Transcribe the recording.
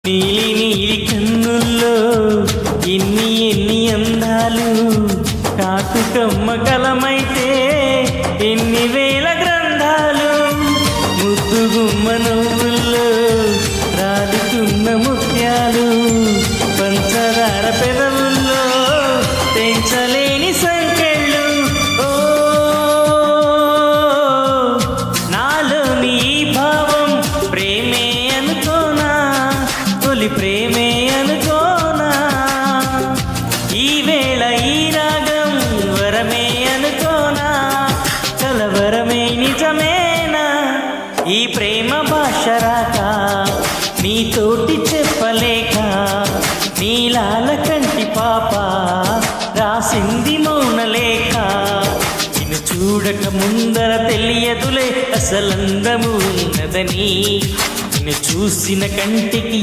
నీలి నీలి కన్నుల్లో ఎన్ని అందాలు, కాటుకమ్మ కలమైతే ఎన్ని వేల గ్రంథాలు, ముద్దుగుమ్మ నవ్వుల్లో రాలుతున్న ముత్యాలు, పంచదార పెదవుల్లో తెంచలేని సంకెళ్ళు. ఓ నాలోని భావం ప్రేమే అనుకోనా, తొలి ప్రేమే అనుకోనా, ఈ వేళ ఈ రాగం వరమే అనుకోనా, కలవరమే నిజమేనా, ఈ ప్రేమ భాష రాక నీతోటి చెప్పలేక, నీలాల కంటి పాప రాసింది మౌనలేఖ. నిన్ను చూడక ముందర తెలియదులే అసలందము ఉన్నదని, నిన్ను చూసిన కంటికి